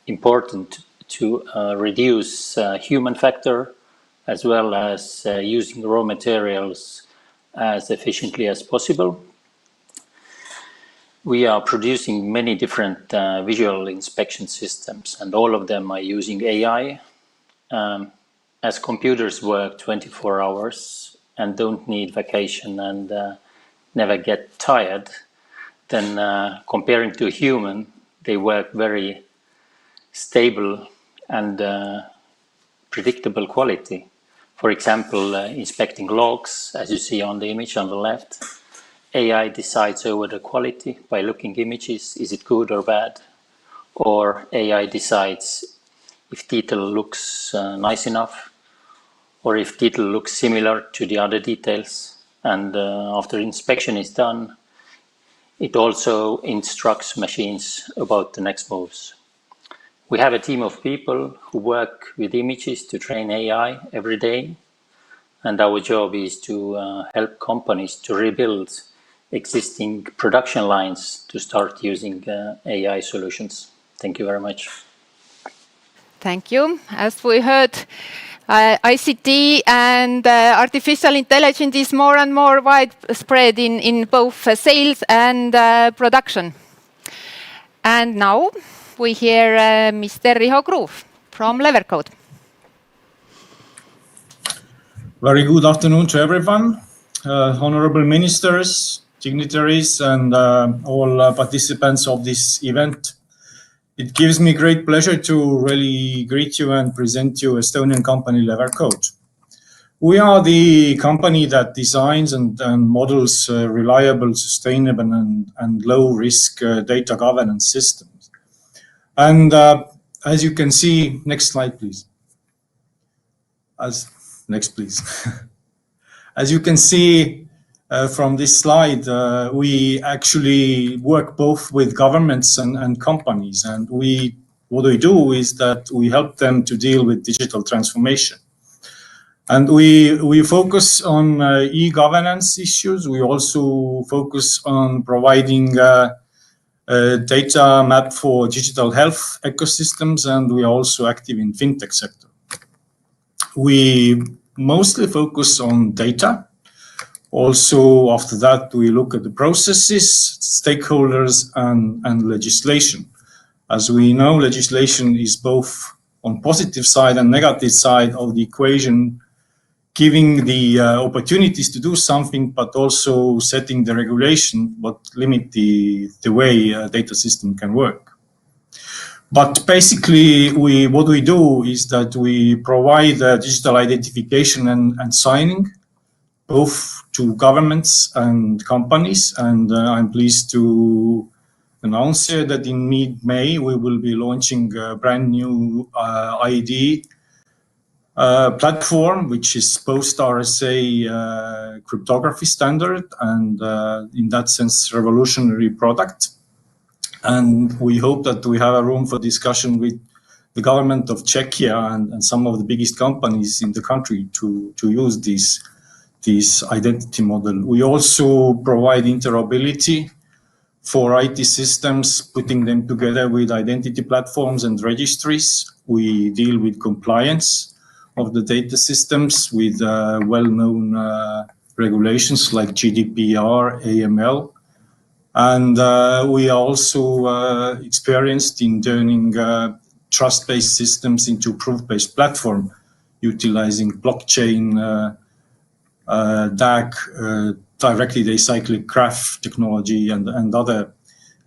important to reduce human factor as well as using raw materials as efficiently as possible. We are producing many different visual inspection systems, and all of them are using AI. As computers work 24 hours and don't need vacation and never get tired, then comparing to a human, they work very stable and predictable quality. For example, inspecting logs, as you see on the image on the left, AI decides over the quality by looking images, is it good or bad? Or AI decides if detail looks nice enough, or if detail looks similar to the other details. And after inspection is done, it also instructs machines about the next moves. We have a team of people who work with images to train AI every day. And our job is to help companies to rebuild existing production lines to start using AI solutions. Thank you very much. Thank you. As we heard, ICT and artificial intelligence is more and more widespread in both sales and production. And now we hear Mr. Riho Groove from Levercode. Very good afternoon to everyone, honorable ministers, dignitaries, and all participants of this event. It gives me great pleasure to really greet you and present you Estonian company Levercode. We are the company that designs and models reliable, sustainable, and low-risk data governance systems. And as you can see, next slide, please. Next, please. As you can see from this slide, we actually work both with governments and companies. And what we do is that we help them to deal with digital transformation. And we focus on e-governance issues. We also focus on providing a data map for digital health ecosystems, and we are also active in fintech sector. We mostly focus on data. Also, after that, we look at the processes, stakeholders, and legislation. As we know, legislation is both on positive side and negative side of the equation, giving the opportunities to do something, but also setting the regulation, but limit the way a data system can work. But basically, what we do is that we provide digital identification and signing, both to governments and companies. And I'm pleased to announce here that in mid-May, we will be launching a brand new ID platform, which is post-RSA cryptography standard, and in that sense, revolutionary product. And we hope that we have a room for discussion with the government of Czechia and some of the biggest companies in the country to use this identity model. We also provide interoperability for IT systems, putting them together with identity platforms and registries. We deal with compliance of the data systems with well-known regulations like GDPR, AML. And we are also experienced in turning trust-based systems into proof-based platform, utilizing blockchain, DAG, directly acyclic graph technology, and other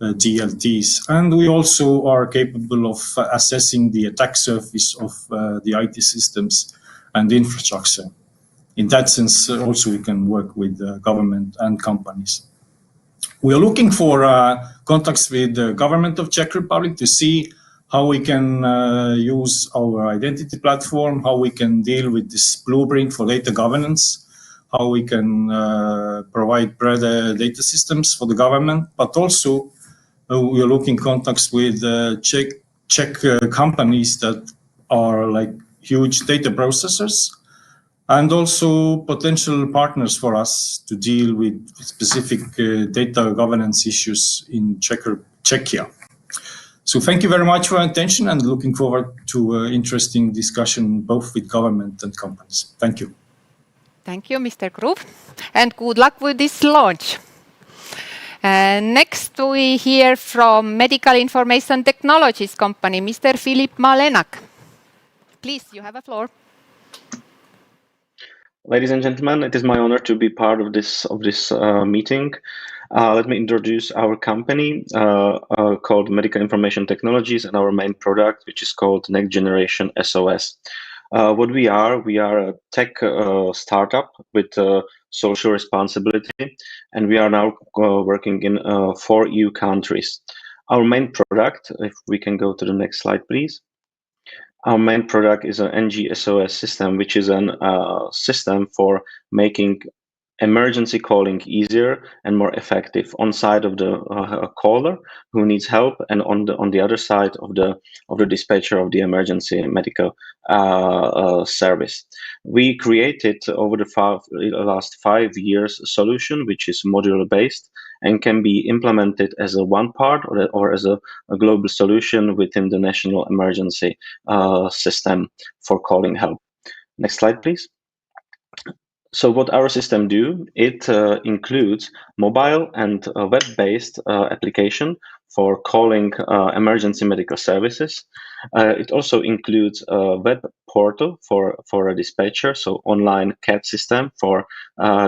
DLTs. And we also are capable of assessing the attack surface of the IT systems and infrastructure. In that sense, also we can work with government and companies. We are looking for contacts with the government of Czech Republic to see how we can use our identity platform, how we can deal with this blueprint for data governance, how we can provide better data systems for the government, but also we are looking contacts with Czech companies that are like huge data processors, and also potential partners for us to deal with specific data governance issues in Czechia. So thank you very much for your attention and looking forward to interesting discussion both with government and companies. Thank you. Thank you, Mr. Grub, and good luck with this launch. Next, we hear from Medical Information Technologies company, Mr. Filip Malenak. Please, you have a floor. Ladies and gentlemen, it is my honor to be part of this meeting. Let me introduce our company called Medical Information Technologies and our main product, which is called Next Generation SOS. What we are a tech startup with social responsibility, and we are now working in 4 EU countries. Our main product, if we can go to the next slide, please. Our main product is an NG-SOS system, which is a system for making emergency calling easier and more effective on side of the caller who needs help, and on the other side of the dispatcher of the emergency medical service. We created over the last 5 years a solution which is modular based and can be implemented as a one part or as a global solution within the national emergency system for calling help. Next slide, please. So what our system do, it includes mobile and web-based application for calling emergency medical services. It also includes a web portal for a dispatcher, so online CAT system for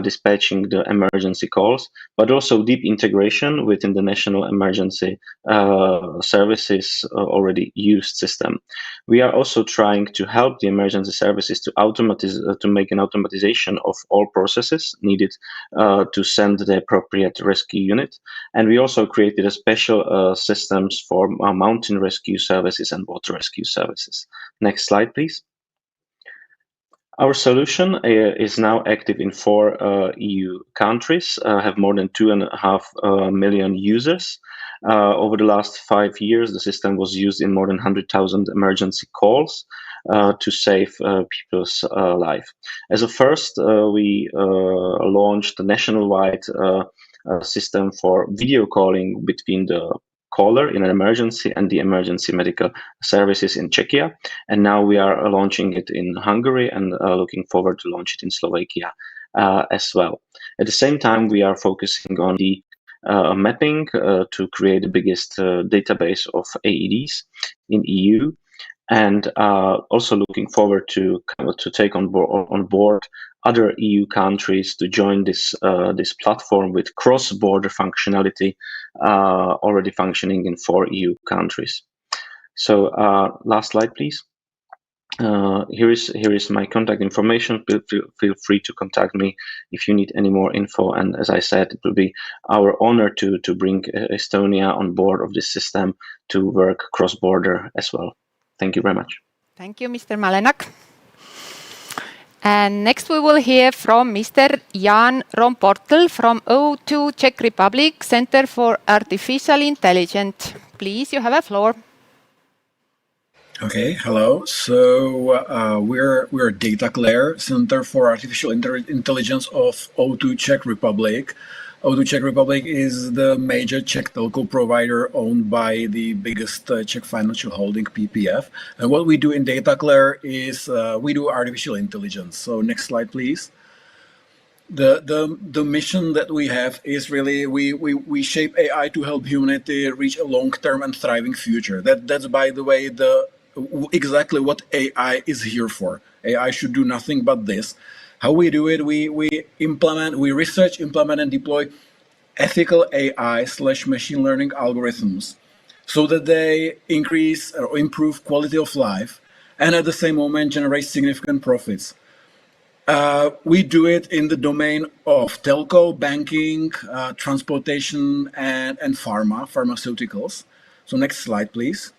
dispatching the emergency calls, but also deep integration within the national emergency services already used system. We are also trying to help the emergency services to make an automatization of all processes needed to send the appropriate rescue unit. And we also created a special systems for mountain rescue services and water rescue services. Next slide, please. Our solution is now active in 4 EU countries, have more than 2.5 million users. Over the last 5 years, the system was used in more than 100,000 emergency calls to save people's life. As a first, we launched a nationwide system for video calling between the caller in an emergency and the emergency medical services in Czechia. And now we are launching it in Hungary and looking forward to launch it in Slovakia as well. At the same time, we are focusing on the mapping to create the biggest database of AEDs in EU, and also looking forward to take on board other EU countries to join this platform with cross-border functionality already functioning in 4 EU countries. So last slide, please. Here is my contact information. Feel free to contact me if you need any more info. And as I said, it will be our honor to bring Estonia on board of this system to work cross-border as well. Thank you very much. Thank you, Mr. Malenak. And next we will hear from Mr. Jan Romportel from O2 Czech Republic Center for Artificial Intelligence. Please, you have a floor. Okay, hello. So we're DataClaire, Center for Artificial Intelligence of O2 Czech Republic. O2 Czech Republic is the major Czech telco provider owned by the biggest Czech financial holding, PPF. And what we do in DataClaire is we do artificial intelligence. So next slide, please. The mission that we have is really we shape AI to help humanity reach a long-term and thriving future. That's by the way exactly what AI is here for. AI should do nothing but this. How we do it, we research, implement, and deploy ethical AI/machine learning algorithms so that they increase or improve quality of life and at the same moment generate significant profits. We do it in the domain of telco, banking, transportation, and pharmaceuticals. So next slide, please.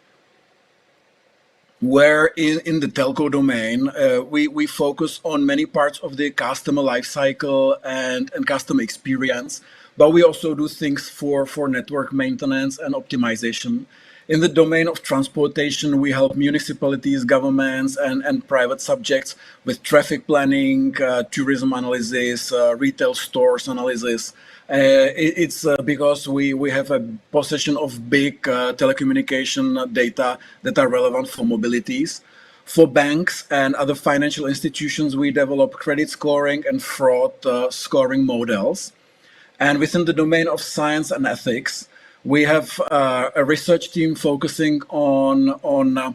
Where in the telco domain, we focus on many parts of the customer lifecycle and customer experience, but we also do things for network maintenance and optimization. In the domain of transportation, we help municipalities, governments, and private subjects with traffic planning, tourism analysis, retail stores analysis. It's because we have a possession of big telecommunication data that are relevant for mobilities. For banks and other financial institutions, we develop credit scoring and fraud scoring models. And within the domain of science and ethics, we have a research team focusing on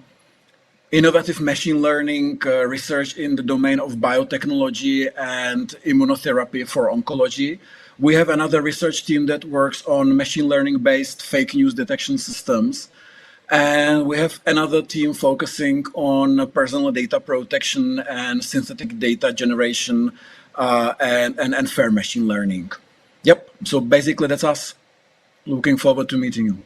innovative machine learning research in the domain of biotechnology and immunotherapy for oncology. We have another research team that works on machine learning-based fake news detection systems. And we have another team focusing on personal data protection and synthetic data generation and fair machine learning. Yep, so basically that's us. Looking forward to meeting you.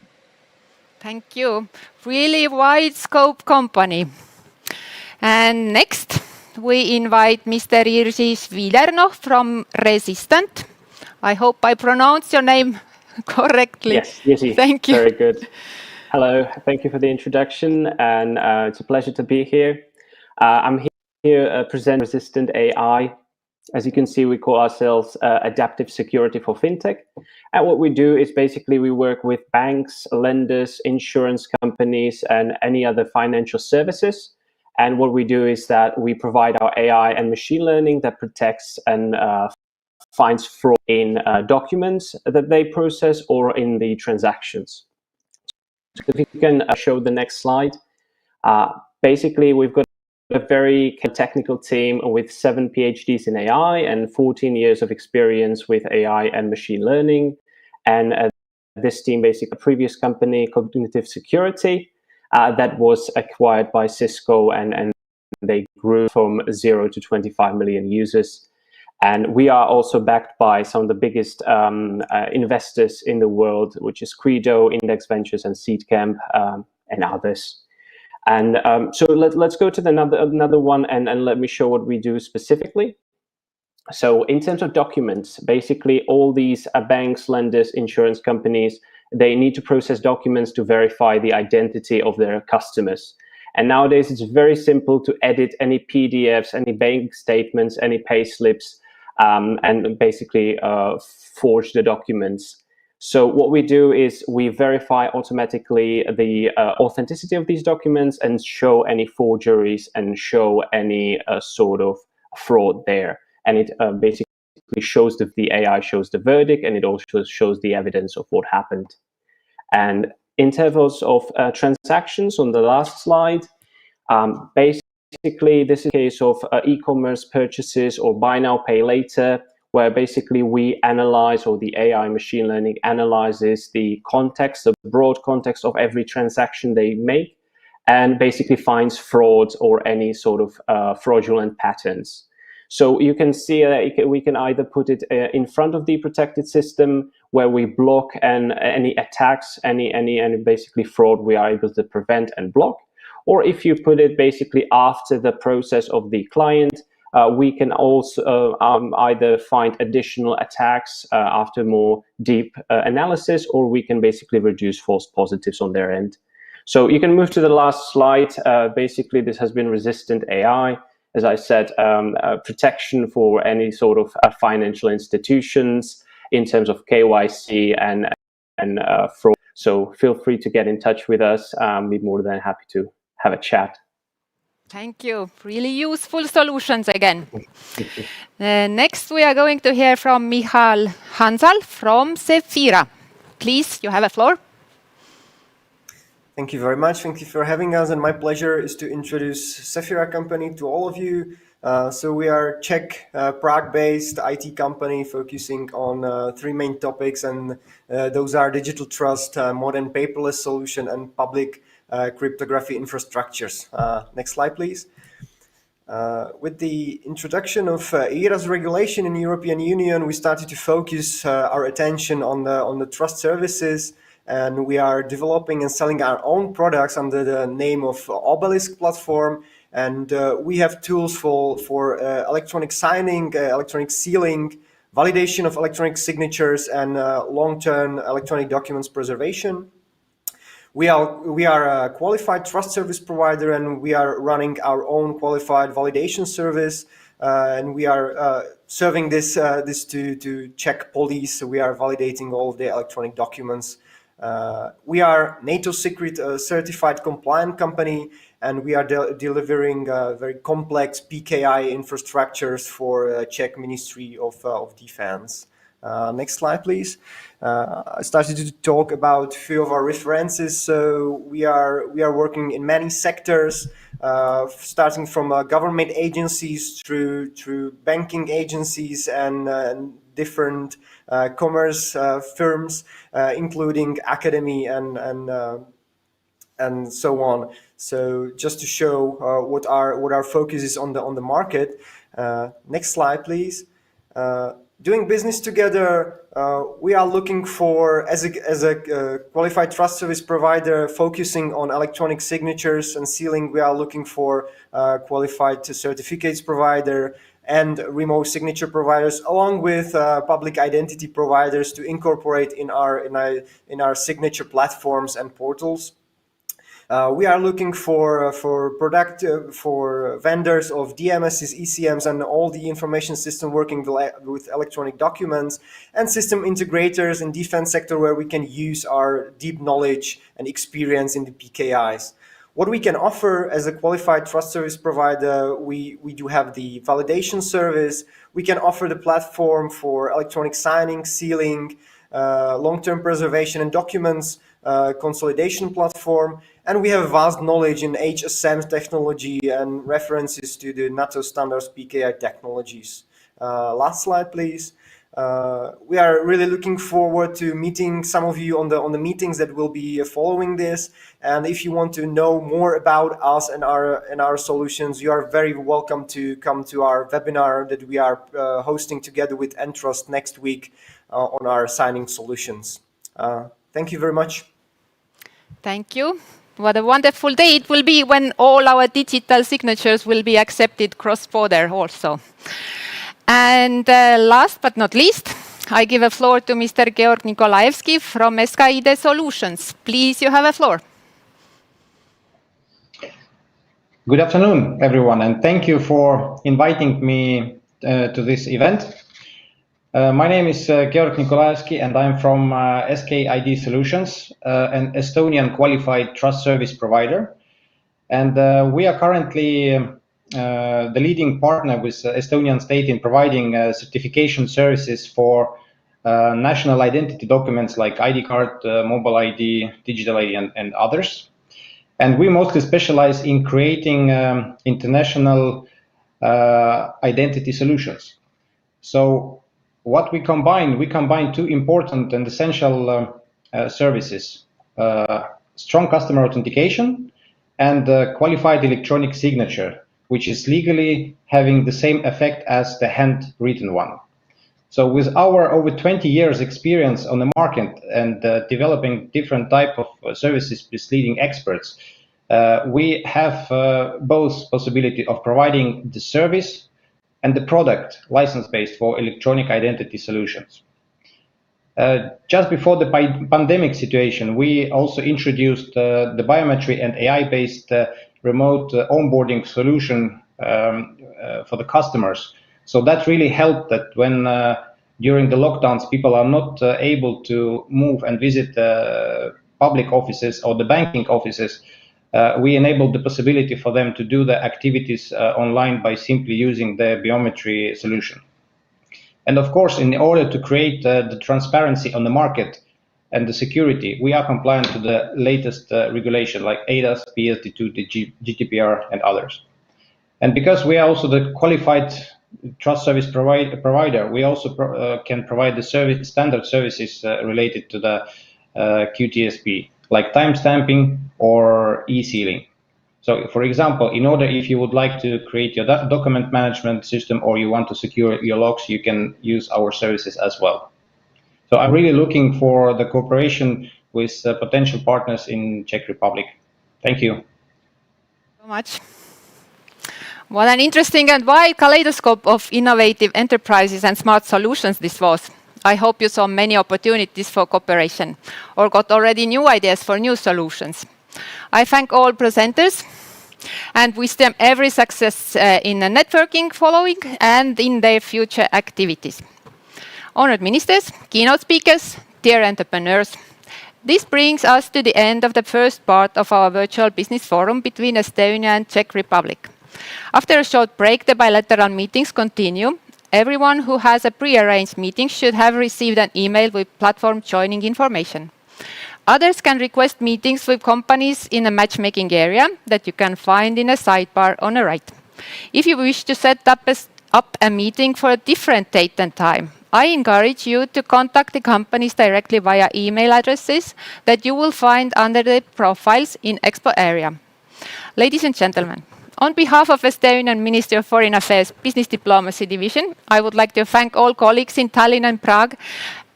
Thank you. Really wide scope company. And next, we invite Mr. Jiří Svilerno from Resistant. I hope I pronounced your name correctly. Yes, Jiří. Thank you. Very good. Hello, thank you for the introduction, and it's a pleasure to be here. I'm here presenting Resistant AI. As you can see, we call ourselves Adaptive Security for FinTech. And what we do is basically we work with banks, lenders, insurance companies, and any other financial services. And what we do is that we provide our AI and machine learning that protects and finds fraud in documents that they process or in the transactions. So if you can show the next slide. Basically, we've got a very technical team with 7 PhDs in AI and 14 years of experience with AI and machine learning. And this team, basically, a previous company, Cognitive Security, that was acquired by Cisco, and they grew from 0 to 25 million users. And we are also backed by some of the biggest investors in the world, which is Credo, Index Ventures, and Seedcamp, and others. And so let's go to another one and let me show what we do specifically. So in terms of documents, basically all these banks, lenders, insurance companies, they need to process documents to verify the identity of their customers. And nowadays it's very simple to edit any PDFs, any bank statements, any pay slips, and basically forge the documents. So what we do is we verify automatically the authenticity of these documents and show any forgeries and show any sort of fraud there. And it basically shows the AI shows the verdict, and it also shows the evidence of what happened. And intervals of transactions on the last slide, basically this is a case of e-commerce purchases or buy now, pay later, where basically we analyze, or the AI machine learning analyzes the context, the broad context of every transaction they make, and basically finds fraud or any sort of fraudulent patterns. So you can see that we can either put it in front of the protected system, where we block any attacks, any basically fraud we are able to prevent and block. Or if you put it basically after the process of the client, we can also either find additional attacks after more deep analysis, or we can basically reduce false positives on their end. So you can move to the last slide. Basically, this has been Resistant AI. As I said, protection for any sort of financial institutions in terms of KYC and fraud. So feel free to get in touch with us. We'd be more than happy to have a chat. Thank you. Really useful solutions again. Next, we are going to hear from Michal Hansal from Zephyra. Please, you have a floor. Thank you very much. Thank you for having us. And my pleasure is to introduce Zephyra company to all of you. So we are Czech, Prague-based IT company focusing on 3 main topics. And those are digital trust, modern paperless solution, and public cryptography infrastructures. Next slide, please. With the introduction of ERA's regulation in the European Union, we started to focus our attention on the trust services, and we are developing and selling our own products under the name of Obelisk platform. And we have tools for electronic signing, electronic sealing, validation of electronic signatures, and long-term electronic documents preservation. We are a qualified trust service provider, and we are running our own qualified validation service. And we are serving this to Czech police. So we are validating all of the electronic documents. We are NATO secret certified compliant company, and we are delivering very complex PKI infrastructures for Czech Ministry of Defense. Next slide, please. I started to talk about a few of our references. So we are working in many sectors, starting from government agencies through banking agencies and different commerce firms, including academy and so on. So just to show what our focus is on the market. Next slide, please. Doing business together, we are looking for, as a qualified trust service provider focusing on electronic signatures and sealing, we are looking for qualified certificates provider and remote signature providers, along with public identity providers to incorporate in our signature platforms and portals. We are looking for vendors of DMSs, ECMs, and all the information system working with electronic documents, and system integrators in defense sector where we can use our deep knowledge and experience in the PKIs. What we can offer as a qualified trust service provider, we do have the validation service. We can offer the platform for electronic signing, sealing, long-term preservation and documents, consolidation platform, and we have vast knowledge in HSM technology and references to the NATO standards PKI technologies. Last slide, please. We are really looking forward to meeting some of you on the meetings that will be following this. And if you want to know more about us and our solutions, you are very welcome to come to our webinar that we are hosting together with Entrust next week on our signing solutions. Thank you very much. Thank you. What a wonderful day it will be when all our digital signatures will be accepted cross-border also. And last but not least, I give a floor to Mr. Georg Nikolaevski from SKID Solutions. Please, you have a floor. Good afternoon, everyone, and thank you for inviting me to this event. My name is Georg Nikolaevski, and I'm from SKID Solutions, an Estonian qualified trust service provider. And we are currently the leading partner with Estonian state in providing certification services for national identity documents like ID card, mobile ID, digital ID, and others. And we mostly specialize in creating international identity solutions. So what we combine two important and essential services, strong customer authentication and qualified electronic signature, which is legally having the same effect as the handwritten one. So with our over 20 years experience on the market and developing different type of services with leading experts, we have both possibility of providing the service and the product license-based for electronic identity solutions. Just before the pandemic situation, we also introduced the biometry and AI-based remote onboarding solution for the customers. So that really helped that when during the lockdowns, people are not able to move and visit public offices or the banking offices, we enabled the possibility for them to do the activities online by simply using the biometry solution. And of course, in order to create the transparency on the market and the security, we are compliant to the latest regulation like ADAS, PSD2, the GDPR, and others. And because we are also the qualified trust service provider, we also can provide the standard services related to the QTSP, like timestamping or e-sealing. So, for example, if you would like to create your document management system or you want to secure your logs, you can use our services as well. So I'm really looking for the cooperation with potential partners in Czech Republic. Thank you. So much. What an interesting and wide kaleidoscope of innovative enterprises and smart solutions this was. I hope you saw many opportunities for cooperation or got already new ideas for new solutions. I thank all presenters and wish them every success in the networking following and in their future activities. Honored ministers, keynote speakers, dear entrepreneurs, this brings us to the end of the first part of our virtual business forum between Estonia and Czech Republic. After a short break, the bilateral meetings continue. Everyone who has a pre-arranged meeting should have received an email with platform joining information. Others can request meetings with companies in a matchmaking area that you can find in a sidebar on the right. If you wish to set up a meeting for a different date and time, I encourage you to contact the companies directly via email addresses that you will find under the profiles in Expo area. Ladies and gentlemen, on behalf of Estonian Ministry of Foreign Affairs Business Diplomacy Division, I would like to thank all colleagues in Tallinn and Prague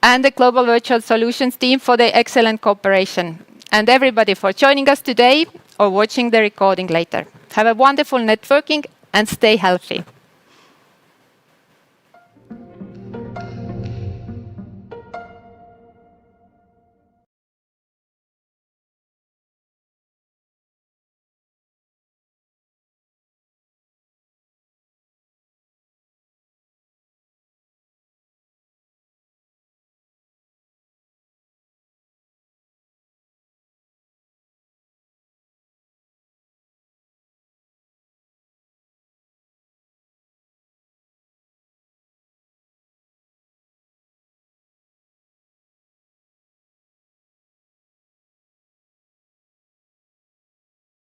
and the Global Virtual Solutions team for their excellent cooperation, and everybody for joining us today or watching the recording later. Have a wonderful networking and stay healthy.